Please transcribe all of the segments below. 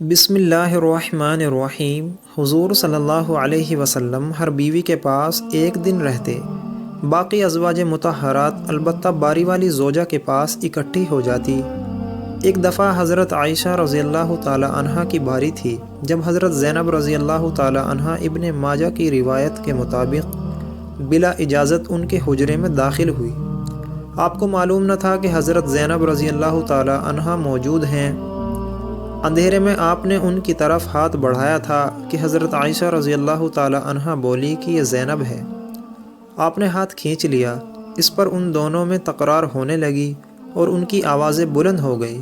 بسم اللہ الرحمن الرحیم۔ حضور صلی اللہ علیہ وسلم ہر بیوی کے پاس ایک دن رہتے، باقی ازواج مطہرات البتہ باری والی زوجہ کے پاس اکٹھی ہو جاتی۔ ایک دفعہ حضرت عائشہ رضی اللہ تعالی عنہا کی باری تھی جب حضرت زینب رضی اللہ تعالی عنہا ابن ماجہ کی روایت کے مطابق بلا اجازت ان کے حجرے میں داخل ہوئی۔ آپ کو معلوم نہ تھا کہ حضرت زینب رضی اللہ تعالی عنہا موجود ہیں۔ اندھیرے میں آپ نے ان کی طرف ہاتھ بڑھایا تھا کہ حضرت عائشہ رضی اللہ تعالی عنہا بولی کہ یہ زینب ہے۔ آپ نے ہاتھ کھینچ لیا، اس پر ان دونوں میں تکرار ہونے لگی اور ان کی آوازیں بلند ہو گئی۔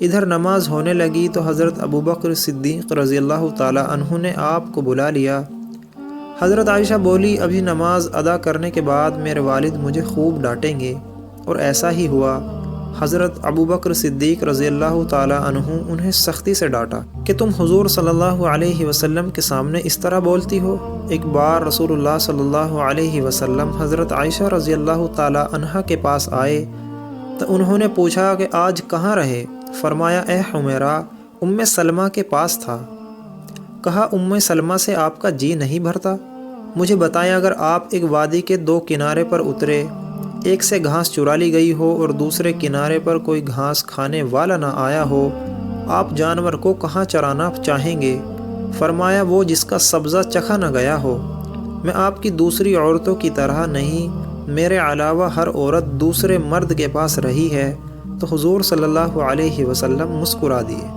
ادھر نماز ہونے لگی تو حضرت ابوبکر صدیق رضی اللہ تعالی عنہ نے آپ کو بلا لیا۔ حضرت عائشہ بولی ابھی نماز ادا کرنے کے بعد میرے والد مجھے خوب ڈانٹیں گے، اور ایسا ہی ہوا۔ حضرت ابوبکر صدیق رضی اللہ تعالی عنہ انہیں سختی سے ڈانٹا کہ تم حضور صلی اللہ علیہ وسلم کے سامنے اس طرح بولتی ہو۔ ایک بار رسول اللہ صلی اللہ علیہ وسلم حضرت عائشہ رضی اللہ تعالی عنہا کے پاس آئے تو انہوں نے پوچھا کہ آج کہاں رہے؟ فرمایا اے حمیرہ، ام سلمہ کے پاس تھا۔ کہا ام سلمہ سے آپ کا جی نہیں بھرتا؟ مجھے بتائیں، اگر آپ ایک وادی کے دو کنارے پر اترے، ایک سے گھاس چرا لی گئی ہو اور دوسرے کنارے پر کوئی گھاس کھانے والا نہ آیا ہو، آپ جانور کو کہاں چرانا چاہیں گے؟ فرمایا وہ جس کا سبزہ چکھا نہ گیا ہو۔ میں آپ کی دوسری عورتوں کی طرح نہیں، میرے علاوہ ہر عورت دوسرے مرد کے پاس رہی ہے۔ تو حضور صلی اللہ علیہ وسلم مسکرا دیے۔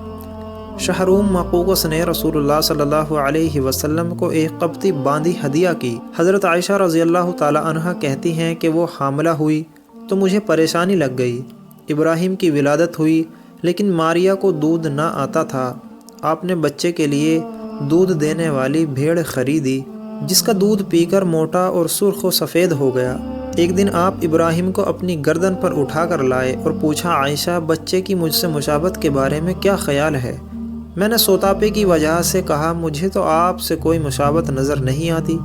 شہروم مقوقس نے رسول اللہ صلی اللہ علیہ وسلم کو ایک قبطی باندی ہدیہ کی۔ حضرت عائشہ رضی اللہ تعالی عنہا کہتی ہیں کہ وہ حاملہ ہوئی تو مجھے پریشانی لگ گئی۔ ابراہیم کی ولادت ہوئی لیکن ماریا کو دودھ نہ آتا تھا۔ آپ نے بچے کے لیے دودھ دینے والی بھیڑ خریدی جس کا دودھ پی کر موٹا اور سرخ و سفید ہو گیا۔ ایک دن آپ ابراہیم کو اپنی گردن پر اٹھا کر لائے اور پوچھا عائشہ بچے کی مجھ سے مشابہت کے بارے میں کیا خیال ہے؟ میں نے سوتاپے کی وجہ سے کہا مجھے تو آپ سے کوئی مشابہت نظر نہیں آتی۔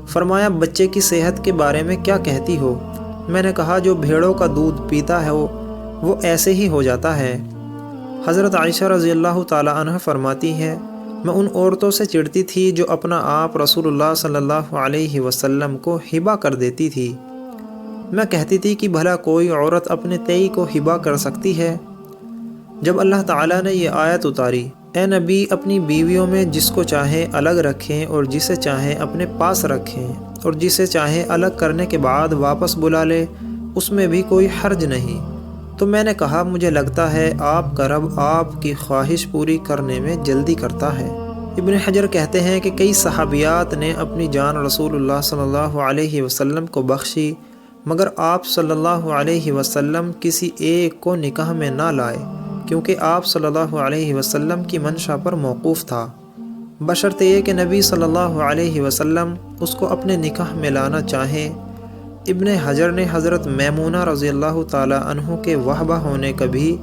فرمایا بچے کی صحت کے بارے میں کیا کہتی ہو؟ میں نے کہا جو بھیڑوں کا دودھ پیتا ہے وہ ایسے ہی ہو جاتا ہے۔ حضرت عائشہ رضی اللہ تعالی عنہ فرماتی ہیں میں ان عورتوں سے چڑھتی تھی جو اپنا آپ رسول اللہ صلی اللہ علیہ وسلم کو ہبہ کر دیتی تھی۔ میں کہتی تھی کہ بھلا کوئی عورت اپنے تئی کو ہبہ کر سکتی ہے؟ جب اللہ تعالیٰ نے یہ آیت اتاری اے نبی اپنی بیویوں میں جس کو چاہیں الگ رکھیں اور جسے چاہیں اپنے پاس رکھیں، اور جسے چاہیں الگ کرنے کے بعد واپس بلا لے، اس میں بھی کوئی حرج نہیں، تو میں نے کہا مجھے لگتا ہے آپ کا رب آپ کی خواہش پوری کرنے میں جلدی کرتا ہے۔ ابن حجر کہتے ہیں کہ کئی صحابیات نے اپنی جان رسول اللہ صلی اللہ علیہ وسلم کو بخشی، مگر آپ صلی اللہ علیہ وسلم کسی ایک کو نکاح میں نہ لائے کیونکہ آپ صلی اللہ علیہ وسلم کی منشا پر موقوف تھا، بشرط یہ کہ نبی صلی اللہ علیہ وسلم اس کو اپنے نکاح میں لانا چاہیں۔ ابن حجر نے حضرت میمونہ رضی اللہ تعالی عنہ کے وہبہ ہونے کا بھی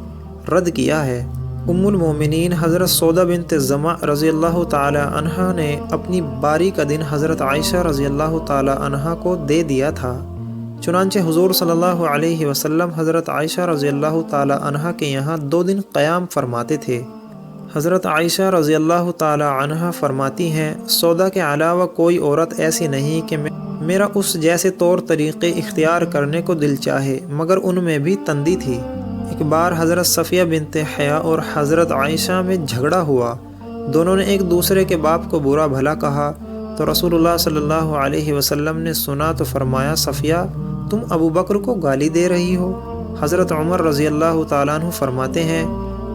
رد کیا ہے۔ ام المومنین حضرت سودہ بنت زمع رضی اللہ تعالی عنہ نے اپنی باری کا دن حضرت عائشہ رضی اللہ تعالی عنہ کو دے دیا تھا، چنانچہ حضور صلی اللہ علیہ وسلم حضرت عائشہ رضی اللہ تعالی عنہ کے یہاں 2 دن قیام فرماتے تھے۔ حضرت عائشہ رضی اللہ تعالی عنہ فرماتی ہیں سودا کے علاوہ کوئی عورت ایسی نہیں کہ میرا اس جیسے طور طریقے اختیار کرنے کو دل چاہے، مگر ان میں بھی تندی تھی۔ ایک بار حضرت صفیہ بنت حیا اور حضرت عائشہ میں جھگڑا ہوا، دونوں نے ایک دوسرے کے باپ کو برا بھلا کہا تو رسول اللہ صلی اللہ علیہ وسلم نے سنا تو فرمایا صفیہ تم ابو بکر کو گالی دے رہی ہو۔ حضرت عمر رضی اللہ تعالیٰ عنہ فرماتے ہیں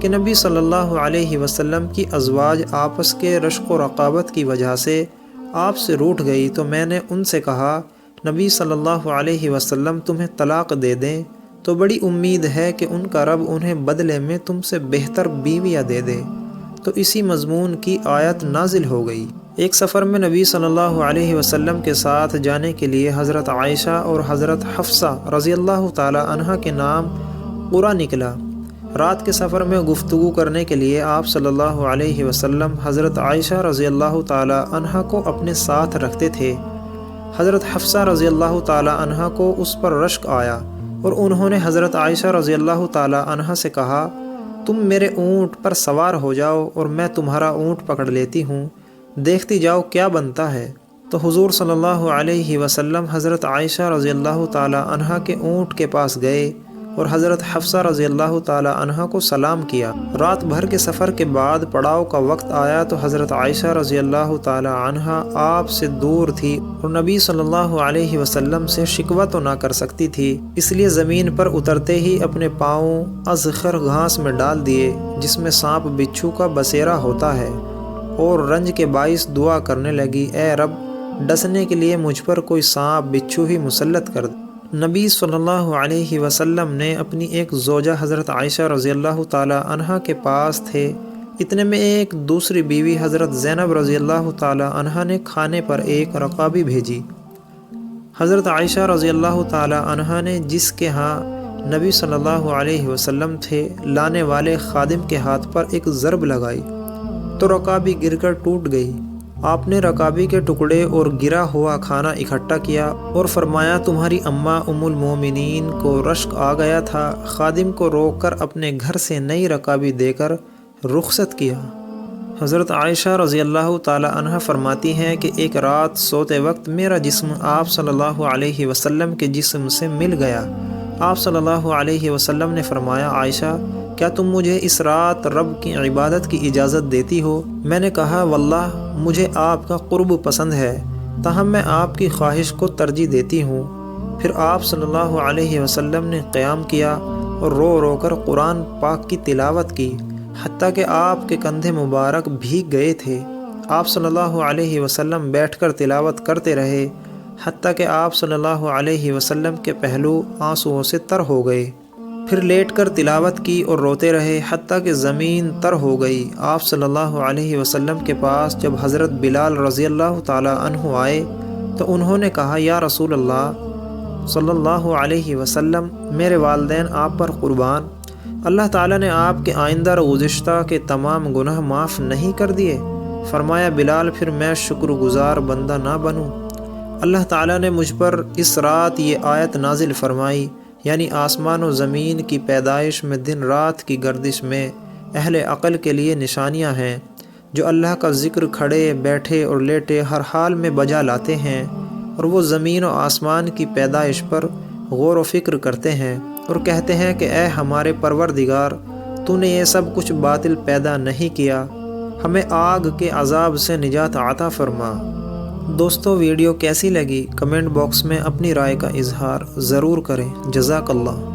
کہ نبی صلی اللہ علیہ وسلم کی ازواج آپس کے رشق و رقابت کی وجہ سے آپ سے روٹھ گئی تو میں نے ان سے کہا نبی صلی اللہ علیہ وسلم تمہیں طلاق دے دیں تو بڑی امید ہے کہ ان کا رب انہیں بدلے میں تم سے بہتر بیویاں دے دے، تو اسی مضمون کی آیت نازل ہو گئی۔ ایک سفر میں نبی صلی اللہ علیہ وسلم کے ساتھ جانے کے لیے حضرت عائشہ اور حضرت حفصہ رضی اللہ تعالی عنہ کے نام قرا نکلا۔ رات کے سفر میں گفتگو کرنے کے لیے آپ صلی اللہ علیہ وسلم حضرت عائشہ رضی اللہ تعالی عنہ کو اپنے ساتھ رکھتے تھے۔ حضرت حفصہ رضی اللہ تعالی عنہ کو اس پر رشک آیا اور انہوں نے حضرت عائشہ رضی اللہ تعالی عنہ سے کہا تم میرے اونٹ پر سوار ہو جاؤ اور میں تمہارا اونٹ پکڑ لیتی ہوں، دیکھتی جاؤ کیا بنتا ہے۔ تو حضور صلی اللہ علیہ وسلم حضرت عائشہ رضی اللہ تعالی عنہا کے اونٹ کے پاس گئے اور حضرت حفصہ رضی اللہ تعالی عنہا کو سلام کیا۔ رات بھر کے سفر کے بعد پڑاؤ کا وقت آیا تو حضرت عائشہ رضی اللہ تعالی عنہا آپ سے دور تھی اور نبی صلی اللہ علیہ وسلم سے شکوہ تو نہ کر سکتی تھی، اس لیے زمین پر اترتے ہی اپنے پاؤں ازخر گھاس میں ڈال دیے جس میں سانپ بچھو کا بسیرا ہوتا ہے، اور رنج کے باعث دعا کرنے لگی، اے رب ڈسنے کے لیے مجھ پر کوئی سانپ بچھو ہی مسلط کر دے۔ نبی صلی اللہ علیہ وسلم نے اپنی ایک زوجہ حضرت عائشہ رضی اللہ تعالی عنہا کے پاس تھے، اتنے میں ایک دوسری بیوی حضرت زینب رضی اللہ تعالی عنہا نے کھانے پر ایک رقابی بھیجی۔ حضرت عائشہ رضی اللہ تعالی عنہا نے جس کے ہاں نبی صلی اللہ علیہ وسلم تھے لانے والے خادم کے ہاتھ پر ایک ضرب لگائی تو رکابی گر کر ٹوٹ گئی۔ آپ نے رکابی کے ٹکڑے اور گرا ہوا کھانا اکٹھا کیا اور فرمایا، تمہاری اماں ام المومنین کو رشک آ گیا تھا، خادم کو روک کر اپنے گھر سے نئی رکابی دے کر رخصت کیا۔ حضرت عائشہ رضی اللہ تعالی عنہ فرماتی ہیں کہ ایک رات سوتے وقت میرا جسم آپ صلی اللہ علیہ وسلم کے جسم سے مل گیا۔ آپ صلی اللہ علیہ وسلم نے فرمایا، عائشہ کیا تم مجھے اس رات رب کی عبادت کی اجازت دیتی ہو؟ میں نے کہا، واللہ مجھے آپ کا قرب پسند ہے، تاہم میں آپ کی خواہش کو ترجیح دیتی ہوں۔ پھر آپ صلی اللہ علیہ وسلم نے قیام کیا اور رو رو کر قرآن پاک کی تلاوت کی، حتیٰ کہ آپ کے کندھے مبارک بھیگ گئے تھے۔ آپ صلی اللہ علیہ وسلم بیٹھ کر تلاوت کرتے رہے، حتیٰ کہ آپ صلی اللہ علیہ وسلم کے پہلو آنسوؤں سے تر ہو گئے۔ پھر لیٹ کر تلاوت کی اور روتے رہے، حتیٰ کہ زمین تر ہو گئی۔ آپ صلی اللہ علیہ وسلم کے پاس جب حضرت بلال رضی اللہ تعالی عنہ آئے تو انہوں نے کہا، یا رسول اللہ صلی اللہ علیہ وسلم، میرے والدین آپ پر قربان، اللہ تعالیٰ نے آپ کے آئندہ اور گزشتہ کے تمام گناہ معاف نہیں کر دیے؟ فرمایا، بلال پھر میں شکر گزار بندہ نہ بنوں؟ اللہ تعالیٰ نے مجھ پر اس رات یہ آیت نازل فرمائی، یعنی آسمان و زمین کی پیدائش میں دن رات کی گردش میں اہل عقل کے لیے نشانیاں ہیں، جو اللہ کا ذکر کھڑے بیٹھے اور لیٹے ہر حال میں بجا لاتے ہیں، اور وہ زمین و آسمان کی پیدائش پر غور و فکر کرتے ہیں اور کہتے ہیں کہ اے ہمارے پروردگار، تو نے یہ سب کچھ باطل پیدا نہیں کیا، ہمیں آگ کے عذاب سے نجات عطا فرما۔ دوستو، ویڈیو کیسی لگی کمنٹ باکس میں اپنی رائے کا اظہار ضرور کریں۔ جزاک اللہ۔